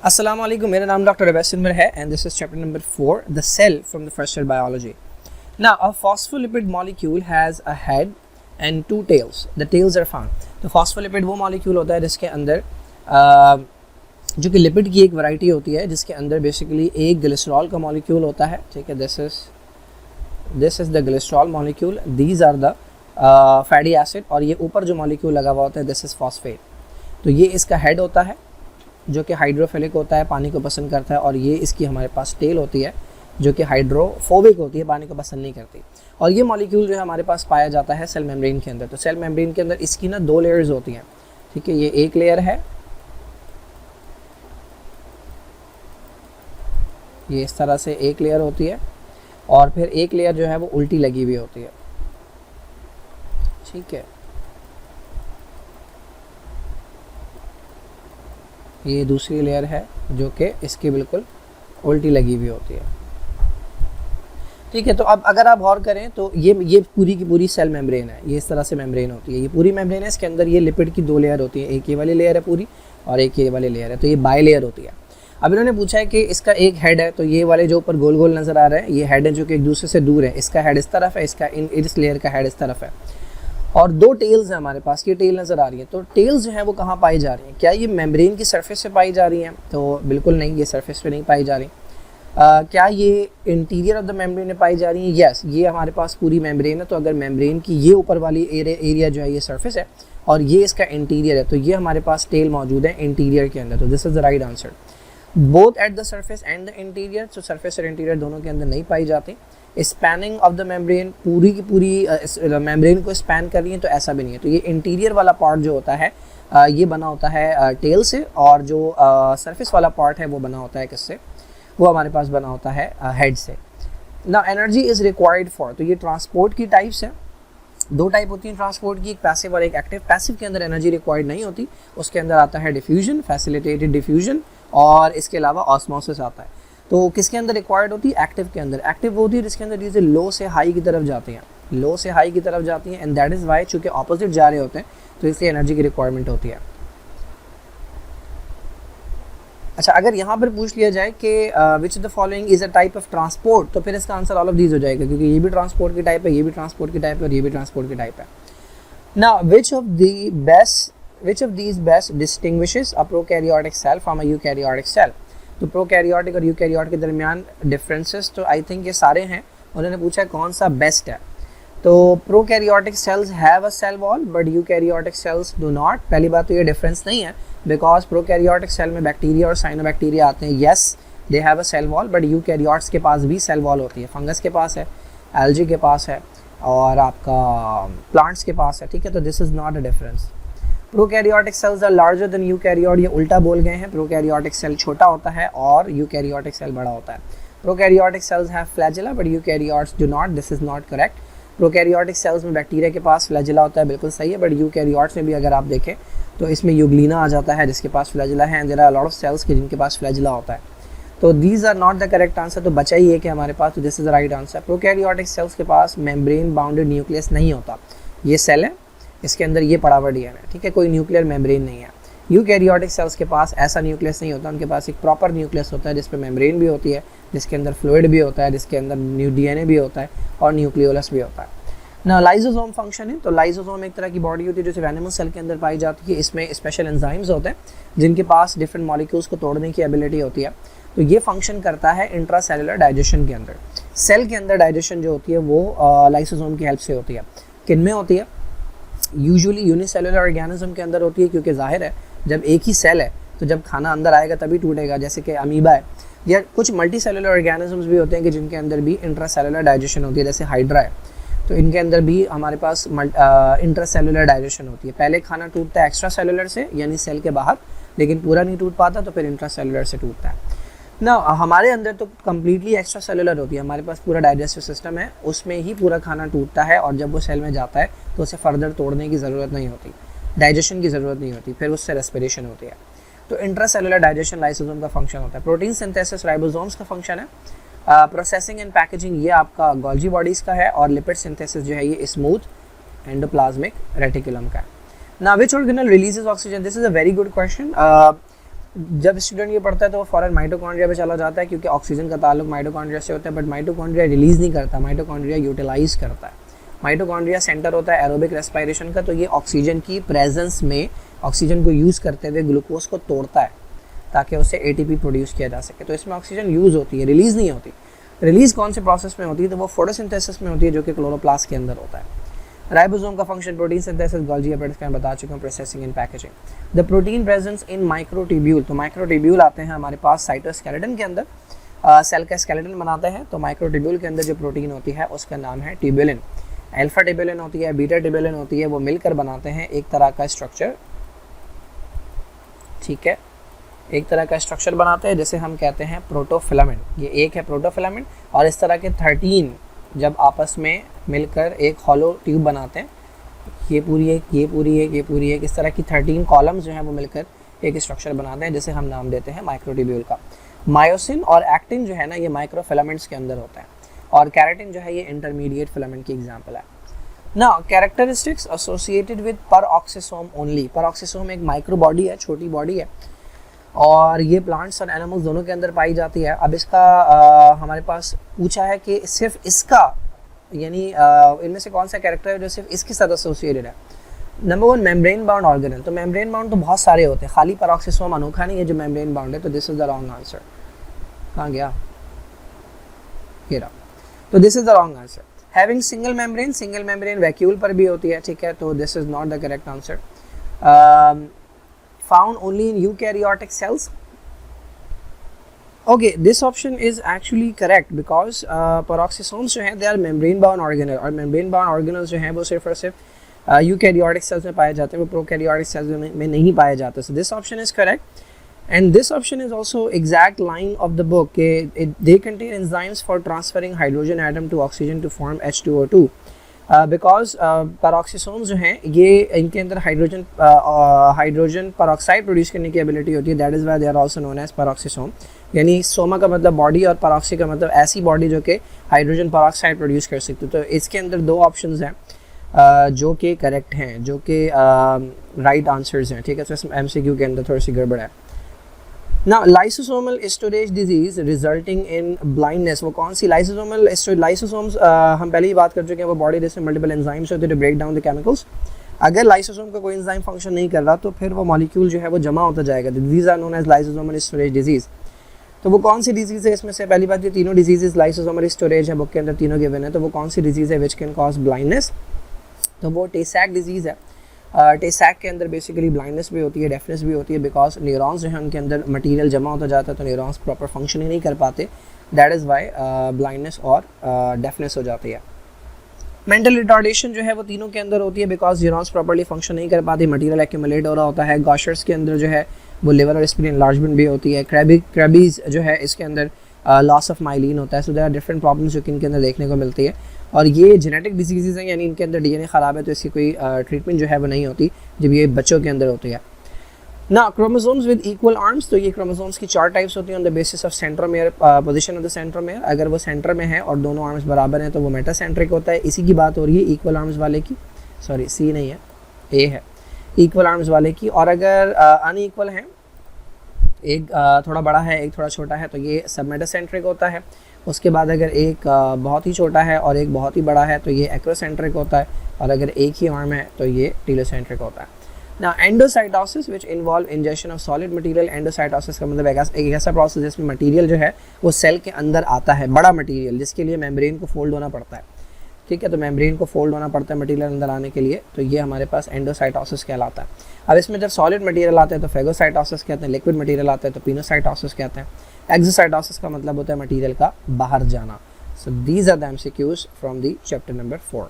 अस्सलाम वालेकुम, मेरा नाम डॉक्टर अवैस सिमर है and this is chapter number 4, the cell from the first cell biology. Now a phospholipid molecule has a head and two tails. The tails are found. तो phospholipid वो molecule होता है जिसके अंदर जो कि लिपिड की एक वैरायटी होती है जिसके अंदर बेसिकली एक ग्लिसरॉल का मॉलिक्यूल होता है, ठीक है. This is the glycerol molecule, these are the fatty acid, और ये ऊपर जो मॉलिक्यूल लगा हुआ होता है दिस इज़ फॉस्फेट. तो ये इसका हेड होता है जो कि हाइड्रोफिलिक होता है, पानी को पसंद करता है, और ये इसकी हमारे पास टेल होती है जो कि हाइड्रोफोबिक होती है, पानी को पसंद नहीं करती. और ये मॉलिक्यूल जो है हमारे पास पाया जाता है सेल मेम्ब्रेन के अंदर. तो सेल मेम्ब्रेन के अंदर इसकी ना दो लेयर्स होती हैं, ठीक है. ये एक लेयर है, ये इस तरह से एक लेयर होती है, और फिर एक लेयर जो है वो उल्टी लगी हुई होती है, ठीक है. ये दूसरी लेयर है जो कि इसकी बिल्कुल उल्टी लगी हुई होती है, ठीक है. तो अब अगर आप गौर करें तो ये पूरी की पूरी सेल मेम्ब्रेन है, ये इस तरह से मेम्ब्रेन होती है, ये पूरी मेम्ब्रेन है. इसके अंदर ये लिपिड की दो लेयर होती है, एक ये वाली लेयर है पूरी और एक ये वाली लेयर है, तो ये बाई लेयर होती है. अब इन्होंने पूछा है कि इसका एक हेड है, तो ये वाले जो ऊपर गोल गोल नज़र आ रहे हैं ये हेड है जो कि एक दूसरे से दूर है. इसका हेड इस तरफ है, इसका इस लेयर का हेड इस तरफ है, और दो टेल्स हैं हमारे पास. ये टेल नज़र आ रही है. तो टेल्स जो है वो कहाँ पाई जा रही हैं? क्या ये मेम्ब्रेन की सरफेस से पाई जा रही हैं? तो बिल्कुल नहीं, ये सरफेस पे नहीं पाई जा रही. क्या ये इंटीरियर ऑफ द मेम्ब्रेन में पाई जा रही हैं? यस, ये हमारे पास पूरी मेम्ब्रेन है. तो अगर मेम्ब्रेन की ये ऊपर वाली एरिया जो है ये सरफेस है और ये इसका इंटीरियर है, तो ये हमारे पास टेल मौजूद है इंटीरियर के अंदर. तो this is the right answer. Both at the surface and the interior. तो सरफेस और इंटीरियर दोनों के अंदर नहीं पाई जाती. स्पैनिंग ऑफ द मेम्ब्रेन, पूरी की पूरी मेम्ब्रेन को स्पैन कर रही है, तो ऐसा भी नहीं है. तो ये इंटीरियर वाला पार्ट जो होता है ये बना होता है टेल से, और जो सरफेस वाला पार्ट है वो बना होता है किससे? वो हमारे पास बना होता है हेड से. ना एनर्जी इज़ रिक्वायर्ड फॉर, तो ये ट्रांसपोर्ट की टाइप्स है. दो टाइप होती हैं ट्रांसपोर्ट की, एक पैसिव और एक एक्टिव. पैसिव के अंदर एनर्जी रिक्वायर्ड नहीं होती, उसके अंदर आता है डिफ्यूजन, फैसिलिटेटेड डिफ्यूजन, और इसके अलावा ऑस्मोसिस आता है. तो किसके अंदर रिक्वायर्ड होती है? एक्टिव के अंदर. एक्टिव वो होती है जिसके अंदर चीज़ें लो से हाई की तरफ जाती हैं, लो से हाई की तरफ जाती हैं, एंड दैट इज़ वाई, चूँकि ऑपोजिट जा रहे होते हैं तो इसलिए एनर्जी की रिक्वायरमेंट होती है. अच्छा, अगर यहाँ पर पूछ लिया जाए कि which the following is a type of transport, तो फिर इसका आंसर ऑल ऑफ दीज हो जाएगा, क्योंकि ये भी ट्रांसपोर्ट की टाइप है, ये भी ट्रांसपोर्ट की टाइप है, और ये भी ट्रांसपोर्ट की टाइप है. Now which of these best distinguishes a prokaryotic cell from a eukaryotic cell. तो प्रोकैरियोटिक और यूकैरियोट के दरमियान डिफरेंसेस तो आई थिंक ये सारे हैं. उन्होंने पूछा कौन सा बेस्ट है. तो prokaryotic cells have a cell wall but eukaryotic cells do not. पहली बात तो ये डिफरेंस नहीं है, बिकॉज प्रोकैरियोटिक सेल में बैक्टीरिया और साइनोबैक्टीरिया आते हैं. Yes, they have a cell wall, but eukaryotes के पास भी सेल वॉल होती है. फंगस के पास है, एल्गी के पास है, और आपका प्लांट्स के पास है, ठीक है. तो this is not a difference. Prokaryotic cells are larger than eukaryote, ये उल्टा बोल गए हैं. प्रोकैरियोटिक सेल छोटा होता है और यूकैरियोटिक सेल बड़ा होता है. Prokaryotic cells have flagella but eukaryotes do not. This is not correct. Prokaryotic cells में बैक्टीरिया के पास फ्लैजिला होता है, बिल्कुल सही है, बट यूकैरियोट्स में भी अगर आप देखें तो इसमें यूग्लिना आ जाता है जिसके पास फ्लैजिला है, and there are lot of cells के जिनके पास फ्लैजिला होता है. तो these are not the correct answer. तो बचा ही है कि हमारे पास, तो this is the right answer. Prokaryotic cells के पास मेम्ब्रेन बाउंडेड न्यूक्लियस नहीं होता. ये सेल है, इसके अंदर ये पड़ा हुआ डीएनए, ठीक है, कोई न्यूक्लियर मेम्ब्रेन नहीं है. यूकैरियोटिक सेल्स के पास ऐसा न्यूक्लियस नहीं होता. उनके पास एक प्रॉपर न्यूक्लियस होता है जिसपे मेम्ब्रेन भी होती है, जिसके अंदर फ्लूइड भी होता है, जिसके अंदर डीएनए भी होता है, और न्यूक्लियोलस भी होता है. ना लाइसोसोम फंक्शन है. तो लाइसोसोम एक तरह की बॉडी होती है जो सिर्फ एनिमल सेल के अंदर पाई जाती है. इसमें स्पेशल एंजाइम्स होते हैं जिनके पास डिफरेंट मॉलिक्यूल्स को तोड़ने की एबिलिटी होती है. तो ये फंक्शन करता है इंट्रासेलुलर डाइजेशन के अंदर. सेल के अंदर डाइजेशन जो होती है वो लाइसोसोम की हेल्प से होती है. किन में होती है? यूजुअली यूनिसेलुलर ऑर्गेनिज्म के अंदर होती है, क्योंकि जाहिर है जब एक ही सेल है तो जब खाना अंदर आएगा तभी टूटेगा, जैसे कि अमीबा है. या कुछ मल्टी सेलुलर ऑर्गेनिजम्स भी होते हैं कि जिनके अंदर भी इंट्रासेलुलर डाइजेशन होती है, जैसे हाइड्रा है. तो इनके अंदर भी हमारे पास इंट्रासेलुलर डाइजेशन होती है. पहले खाना टूटता है एक्स्ट्रा सेलुलर से, यानी सेल के बाहर, लेकिन पूरा नहीं टूट पाता, तो फिर इंट्रासेलुलर से टूटता है ना. हमारे अंदर तो कम्प्लीटली एक्स्ट्रा सेलुलर होती है. हमारे पास पूरा डाइजेस्टिव सिस्टम है, उसमें ही पूरा खाना टूटता है, और जब वो सेल में जाता है तो उसे फर्दर तोड़ने की ज़रूरत नहीं होती, डाइजेशन की ज़रूरत नहीं होती, फिर उससे रेस्पिरेशन होती है. तो इंट्रासेलुलर डाइजेशन लाइसोसोम का फंक्शन होता है. प्रोटीन सिंथेसिस राइबोसोम्स का फंक्शन है. प्रोसेसिंग एंड पैकेजिंग ये आपका गोल्जी बॉडीज़ का है, और लिपिड सिंथेसिस जो है ये स्मूथ एंडोप्लाज्मिक रेटिकुलम का है. Now which organelle releases oxygen? This is a very good question. जब स्टूडेंट ये पढ़ता है तो वो फ़ौरन माइटोकॉन्ड्रिया पे चला जाता है, क्योंकि ऑक्सीजन का ताल्लुक माइटोकॉन्ड्रिया से होता है, बट माइटोकॉन्ड्रिया रिलीज़ नहीं करता, माइटोकॉन्ड्रिया यूटिलाइज करता है। माइटोकॉन्ड्रिया सेंटर होता है एरोबिक रेस्पिरेशन का, तो ये ऑक्सीजन की प्रेजेंस में ऑक्सीजन को यूज़ करते हुए ग्लूकोज को तोड़ता है ताकि उससे एटीपी प्रोड्यूस किया जा सके। तो इसमें ऑक्सीजन यूज़ होती है, रिलीज़ नहीं होती। रिलीज़ कौन से प्रोसेस में होती है? तो वो फोटोसिंथेसिस में होती है, जो कि क्लोरोप्लास्ट के अंदर होता है। राइबोसोम का function protein synthesis, Golgi hepatitis का मैं बता चुका हूँ, processing and packaging. The protein presence in microtubule, तो माइक्रोट्यूब्यूल आते हैं हमारे पास साइटोस्केलेटन के अंदर, सेल का स्केलेटन बनाते हैं। तो माइक्रोट्यूब्यूल के अंदर जो प्रोटीन होती है उसका नाम है ट्यूबुलिन। अल्फा ट्यूबुलिन होती है, बीटा ट्यूबुलिन होती है, वो मिलकर बनाते हैं एक तरह का स्ट्रक्चर, ठीक है, एक तरह का स्ट्रक्चर बनाते हैं जैसे हम कहते हैं प्रोटोफिलामेंट। ये एक है प्रोटोफिलामेंट, और इस तरह के 13 जब आपस में मिलकर एक हॉलो ट्यूब बनाते हैं, ये पूरी एक, ये पूरी एक, ये पूरी एक, इस तरह की 13 कॉलम्स जो हैं वो मिलकर एक स्ट्रक्चर बनाते हैं, जिसे हम नाम देते हैं माइक्रोट्यूब्यूल का। मायोसिन और एक्टिन जो है ना, ये माइक्रोफिलामेंट्स के अंदर होता है, और कैराटिन जो है ये इंटरमीडिएट फिलामेंट की एग्जाम्पल है। ना characteristics associated with peroxisome only. Peroxisome एक माइक्रो बॉडी है, छोटी बॉडी है, और ये प्लांट्स और एनिमल्स दोनों के अंदर पाई जाती है। अब इसका हमारे पास पूछा है कि सिर्फ इसका, यानी इनमें से कौन सा कैरेक्टर है जो सिर्फ इसके साथ एसोसिएटेड है। Number 1 membrane bound organelle. तो मेम्ब्रेन बाउंड तो बहुत सारे होते हैं, खाली परऑक्सीसोम अनोखा नहीं है जो मेम्ब्रेन बाउंड है। तो this is the wrong answer. कहाँ गया? ये रहा। तो this is the wrong answer. Having single membrane vacuole पर भी होती है, ठीक है, तो this is not the correct answer. Found only in eukaryotic cells. Okay, this option is actually correct because peroxisomes जो हैं they are membrane bound organelle, और membrane bound organelles जो हैं वो सिर्फ और सिर्फ यूकैरियोटिक सेल्स में पाए जाते हैं, वो प्रोकैरियोटिक सेल्स में नहीं पाए जाते। So this option is correct, and this option is also exact line of the book. They contain enzymes for transferring hydrogen atom to oxygen to form H2O2. Because पेरोक्सीसोम्स जो हैं ये इनके अंदर हाइड्रोजन पेरोक्साइड प्रोड्यूस करने की ability होती है, that is why they are also known as peroxisome. यानी सोमा का मतलब बॉडी और पेरोक्सी का मतलब ऐसी बॉडी जो कि हाइड्रोजन पेरोक्साइड प्रोड्यूस कर सकती है। तो इसके अंदर 2 ऑप्शंस हैं जो कि करेक्ट हैं, जो कि राइट आंसर्स हैं, ठीक है। तो इसमें MCQ के अंदर थोड़ी सी गड़बड़ है। ना lysosomal storage disease resulting in blindness, वो कौन सी लाइसोसोम्स हम पहले ही बात कर चुके हैं, वो बॉडी जिसमें मल्टीपल एंजाइम्स होते हैं to break down the chemicals. अगर लाइसोसोम का कोई एंजाइम फंक्शन नहीं कर रहा तो फिर वो मॉलिक्यूल जो है वो जमा होता जाएगा। These are known as lysosomal storage disease. तो वो कौन सी डिजीज़ है? इसमें से पहली बात, ये तीनों डिजीज़ लाइसोसोमल स्टोरेज है, बुक के अंदर तीनों गिवन है। तो वो कौन सी डिजीज़ है विच कैन कॉज ब्लाइंडनेस? तो वो टेसैक डिजीज़ है। टेसैक के अंदर बेसिकली ब्लाइंडनेस भी होती है, डेफनेस भी होती है, बिकॉज न्यूरॉन्स जो है उनके अंदर मटीरियल जमा होता जाता है, तो न्यूरॉन्स प्रॉपर फंक्शन ही नहीं कर पाते, दैट इज़ वाई ब्लाइंडनेस और डेफनेस हो जाती है। मेंटल रिटार्डेशन जो है वो तीनों के अंदर होती है, बिकॉज न्यूरॉन्स प्रॉपर्ली फंक्शन नहीं कर पाते, मटीरियल एक्यूमुलेट हो रहा होता है। गॉशर्स के अंदर जो है वो लिवर और स्प्लीन एनलार्जमेंट भी होती है। क्रैबीज जो है इसके अंदर लॉस ऑफ माइलिन होता है। So there are different problems जो कि इनके अंदर देखने को मिलती है, और ये जेनेटिक डिजीज़ हैं, यानी इनके अंदर DNA ख़राब है तो इसकी कोई ट्रीटमेंट जो है वो नहीं होती जब ये बच्चों के अंदर होती है। ना क्रोमोसोम्स विद इक्वल आर्म्स, तो ये क्रोमोसोम्स की 4 टाइप्स होती हैं on the basis of centromere, position of the centromere. अगर वो सेंटर में है और दोनों आर्म्स बराबर हैं तो वो मेटासेंट्रिक होता है। इसी की बात हो रही है इक्वल आर्म्स वाले की, सॉरी C नहीं है, A है, इक्वल आर्म्स वाले की। और अगर अनइक्वल हैं, एक थोड़ा बड़ा है एक थोड़ा छोटा है, तो ये सब मेटासेंट्रिक होता है। उसके बाद अगर एक बहुत ही छोटा है और एक बहुत ही बड़ा है तो ये एक्रोसेंट्रिक होता है, और अगर एक ही आर्म है तो ये टीलोसेंट्रिक होता है। ना endocytosis which involve injection of solid material. Endocytosis का मतलब एक ऐसा प्रोसेस जिसमें मटेरियल जो है वो सेल के अंदर आता है, बड़ा मटेरियल, जिसके लिए मेम्ब्रेन को फोल्ड होना पड़ता है, ठीक है। तो मेम्ब्रेन को फोल्ड होना पड़ता है मटेरियल अंदर आने के लिए, तो ये हमारे पास एंडोसाइटोसिस कहलाता है। अब इसमें जब सॉलिड मटेरियल आता है तो फेगोसाइटोसिस कहते हैं, लिक्विड मटेरियल आता है तो पिनोसाइटोसिस कहते हैं। एक्सोसाइटोसिस का मतलब होता है मटेरियल का बाहर जाना। So these are the MCQs from the chapter number 4।